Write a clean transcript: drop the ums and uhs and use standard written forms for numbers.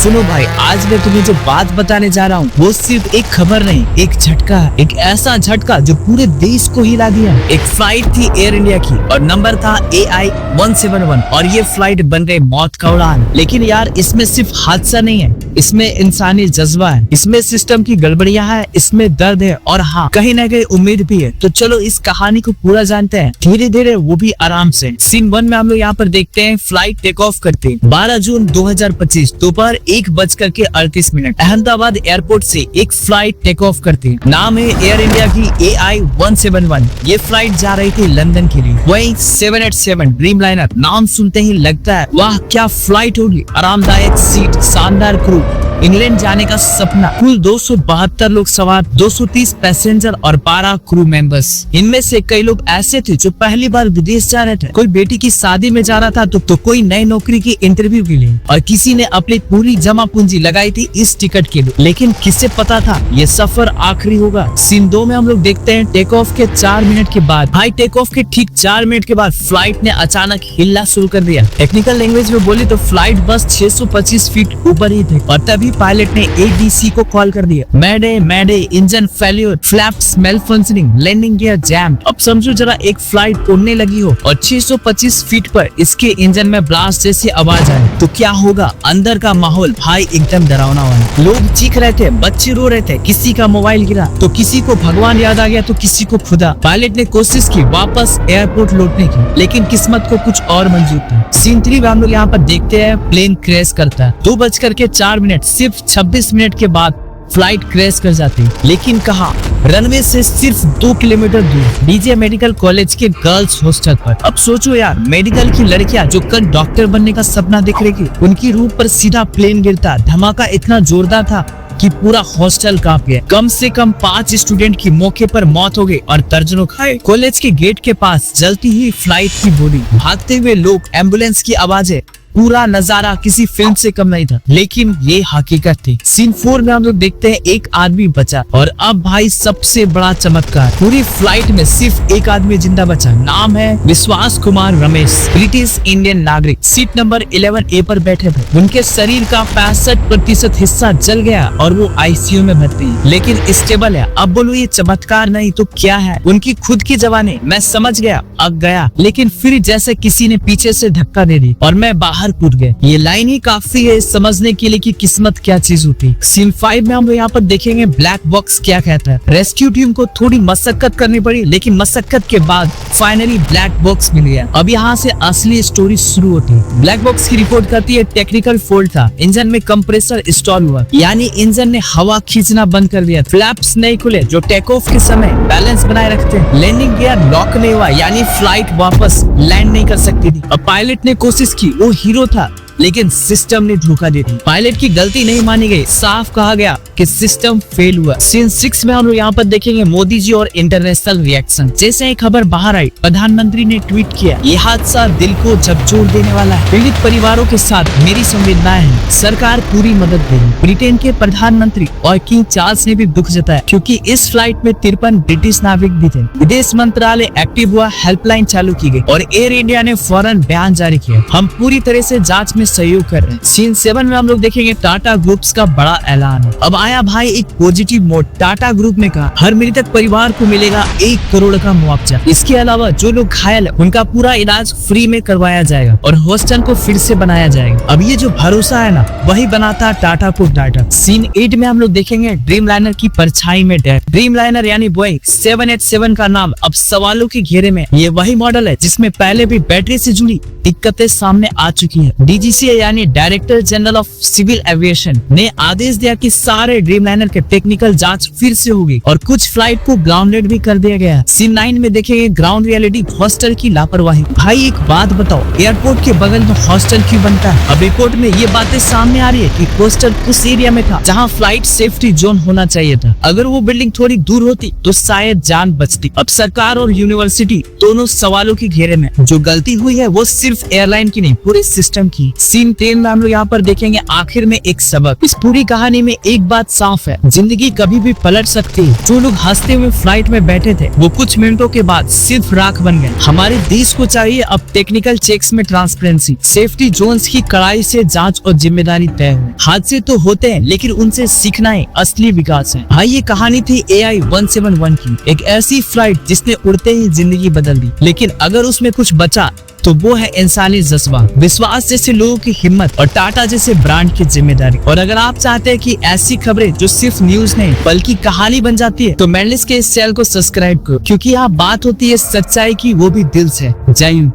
सुनो भाई, आज मैं तुम्हें जो बात बताने जा रहा हूँ वो सिर्फ एक खबर नहीं, एक झटका, एक ऐसा झटका जो पूरे देश को हिला दिया। एक फ्लाइट थी एयर इंडिया की और नंबर था AI-171 और ये फ्लाइट बन गई मौत का उड़ान। लेकिन यार इसमें सिर्फ हादसा नहीं है, इसमें इंसानी जज्बा है, इसमें सिस्टम की गड़बड़ियां है, इसमें दर्द है और हाँ कहीं न कहीं उम्मीद भी है। तो चलो इस कहानी को पूरा जानते हैं धीरे धीरे, वो भी आराम से। सीन 1 में हम लोग यहाँ पर देखते हैं फ्लाइट टेक ऑफ करते 12 जून 2025 दोपहर 1:38 अहमदाबाद एयरपोर्ट से एक फ्लाइट टेक ऑफ करती है। नाम है एयर इंडिया की AI-171। ये फ्लाइट जा रही थी लंदन के लिए। वही 787 ड्रीमलाइनर नाम सुनते ही लगता है वाह क्या फ्लाइट होगी, आरामदायक सीट, शानदार क्रू, इंग्लैंड जाने का सपना। कुल 272 लोग सवार, 230 पैसेंजर और 12 क्रू मेंबर्स। इनमें से कई लोग ऐसे थे जो पहली बार विदेश जा रहे थे, कोई बेटी की शादी में जा रहा था तो कोई नई नौकरी की इंटरव्यू के लिए और किसी ने अपनी पूरी जमा पूंजी लगाई थी इस टिकट के लिए। लेकिन किसे पता था ये सफर आखिरी होगा। सीन 2 में हम लोग देखते हैं टेक ऑफ के 4 मिनट के बाद, भाई टेक ऑफ के ठीक 4 मिनट के बाद फ्लाइट ने अचानक हिलना शुरू कर दिया। टेक्निकल लैंग्वेज में बोले तो फ्लाइट बस 625 फीट ऊपर ही थे और तभी पायलट ने ADC को कॉल कर दिया, mayday mayday, engine failure, flaps malfunctioning, landing gear jam. अब समझो जरा एक फ्लाइट उड़ने लगी हो और 625 फीट पर इसके इंजन में ब्लास्ट जैसी आवाज आए तो क्या होगा। अंदर का माहौल भाई एकदम डरावना वाला। लोग चीख रहे थे, बच्चे रो रहे थे, किसी का मोबाइल गिरा तो किसी को भगवान याद आ गया तो किसी को खुदा। पायलट ने कोशिश की वापस एयरपोर्ट लौटने की, लेकिन किस्मत को कुछ और मंजूर था। सीन 3 में हम लोग यहाँ पर देखते हैं प्लेन क्रैश करता है। 2:04 सिर्फ 26 मिनट के बाद फ्लाइट क्रैश कर जाती है। लेकिन कहाँ, रनवे से सिर्फ 2 किलोमीटर दूर डीजे मेडिकल कॉलेज के गर्ल्स हॉस्टल पर। अब सोचो यार, मेडिकल की लड़कियां जो कल डॉक्टर बनने का सपना देख रही थी, उनकी रूह पर सीधा प्लेन गिरता। धमाका इतना जोरदार था कि पूरा हॉस्टल कांप गया। कम से कम 5 स्टूडेंट की मौके पर मौत हो गई और दर्जनों घायल। कॉलेज के गेट के पास जलती ही फ्लाइट की बॉडी, भागते हुए लोग, एम्बुलेंस की आवाजें, पूरा नजारा किसी फिल्म से कम नहीं था। लेकिन ये हकीकत थी। सीन 4 में हम लोग देखते हैं एक आदमी बचा और अब भाई सबसे बड़ा चमत्कार, पूरी फ्लाइट में सिर्फ एक आदमी जिंदा बचा। नाम है विश्वास कुमार रमेश, ब्रिटिश इंडियन नागरिक, सीट नंबर 11A पर बैठे थे। उनके शरीर का 65% हिस्सा जल गया और वो ICU में भर्ती है, लेकिन स्टेबल है। अब बोलो ये चमत्कार नहीं तो क्या है। उनकी खुद की जवानी, मैं समझ गया अब गया, लेकिन फिर जैसे किसी ने पीछे से धक्का दे दी और मैं बाहर कूद गए। ये लाइन ही काफी है समझने के लिए कि किस्मत क्या चीज होती। सीन 5 में हम यहाँ पर देखेंगे ब्लैक बॉक्स क्या कहता है। रेस्क्यू टीम को थोड़ी मशक्कत करनी पड़ी, लेकिन मशक्कत के बाद फाइनली ब्लैक बॉक्स मिल गया। अब यहाँ से असली स्टोरी शुरू होती है। ब्लैक बॉक्स की रिपोर्ट करती है टेक्निकल फॉल्ट था, इंजन में कंप्रेसर इंस्टॉल हुआ, यानी इंजन ने हवा खींचना बंद कर दिया। फ्लैप्स नहीं खुले जो टेक ऑफ के समय बैलेंस बनाए रखते हैं। लैंडिंग गियर लॉक नहीं हुआ, यानी फ्लाइट वापस लैंड नहीं कर सकती थी। अब पायलट ने कोशिश की, वो हीरो था, लेकिन सिस्टम ने धोखा दे दी। पायलट की गलती नहीं मानी गई, साफ कहा गया कि सिस्टम फेल हुआ। सीन 6 में हम लोग यहाँ पर देखेंगे मोदी जी और इंटरनेशनल रिएक्शन। जैसे ही खबर बाहर आई, प्रधानमंत्री ने ट्वीट किया, ये हादसा दिल को झकझोर देने वाला है। पीड़ित परिवारों के साथ मेरी संवेदनाएं हैं, सरकार पूरी मदद देगी। ब्रिटेन के प्रधानमंत्री और किंग चार्ल्स ने भी दुख जताया, क्योंकि इस फ्लाइट में 53 ब्रिटिश नागरिक भी थे। विदेश मंत्रालय एक्टिव हुआ, हेल्पलाइन चालू की गई और एयर इंडिया ने फौरन बयान जारी किया, हम पूरी तरह से जाँच में सहयोग कर रहे हैं। सीन 7 में हम लोग देखेंगे टाटा ग्रुप्स का बड़ा ऐलान है। अब आया भाई एक पॉजिटिव मोड। टाटा ग्रुप ने कहा हर मृतक परिवार को मिलेगा 1 करोड़ का मुआवजा। इसके अलावा जो लोग घायल है उनका पूरा इलाज फ्री में करवाया जाएगा और हॉस्टल को फिर से बनाया जाएगा। अब ये जो भरोसा है ना, वही बनाता टाटा को टाटा। सीन 8 में हम लोग देखेंगे ड्रीमलाइनर की परछाई में डेथ। ड्रीमलाइनर यानी बोइंग 787 का नाम अब सवालों के घेरे में। ये वही मॉडल है जिसमें पहले भी बैटरी से जुड़ी दिक्कतें सामने आ चुकी है। DGCA यानी director general of civil aviation ने आदेश दिया कि सारे ड्रीमलाइनर के टेक्निकल जांच फिर से होगी और कुछ फ्लाइट को ग्राउंडेड भी कर दिया गया। सीन 9 में देखेंगे ग्राउंड रियलिटी, हॉस्टल की लापरवाही। भाई एक बात बताओ, एयरपोर्ट के बगल में हॉस्टल क्यों बनता है? अब रिपोर्ट में ये बातें सामने आ रही है कि हॉस्टल उस एरिया में था जहाँ फ्लाइट सेफ्टी जोन होना चाहिए था। अगर वो बिल्डिंग थोड़ी दूर होती तो शायद जान बचती। अब सरकार और यूनिवर्सिटी दोनों सवालों के घेरे में। जो गलती हुई है वो सिर्फ एयरलाइन की नहीं, पूरे सिस्टम की। सीन 3 में हम लोग यहाँ पर देखेंगे आखिर में एक सबक। इस पूरी कहानी में एक बात साफ है, जिंदगी कभी भी पलट सकती है। जो लोग हंसते हुए फ्लाइट में बैठे थे वो कुछ मिनटों के बाद सिर्फ राख बन गए। हमारे देश को चाहिए अब टेक्निकल चेक्स में ट्रांसपेरेंसी, सेफ्टी जोन्स की कड़ाई से जांच और जिम्मेदारी तय हो। हादसे तो होते हैं लेकिन उनसे सीखना ही असली विकास है। हाँ, ये कहानी थी AI-171 की, एक ऐसी फ्लाइट जिसने उड़ते ही जिंदगी बदल दी। लेकिन अगर उसमें कुछ बचा तो वो है इंसानी जज्बा, विश्वास जैसे लोगों की हिम्मत और टाटा जैसे ब्रांड की जिम्मेदारी। और अगर आप चाहते हैं कि ऐसी खबरें जो सिर्फ न्यूज नहीं बल्कि कहानी बन जाती है तो मैंडलिस्ट के इस चैनल को सब्सक्राइब करो, क्योंकि यहाँ बात होती है सच्चाई की, वो भी दिल से। जय हिंद।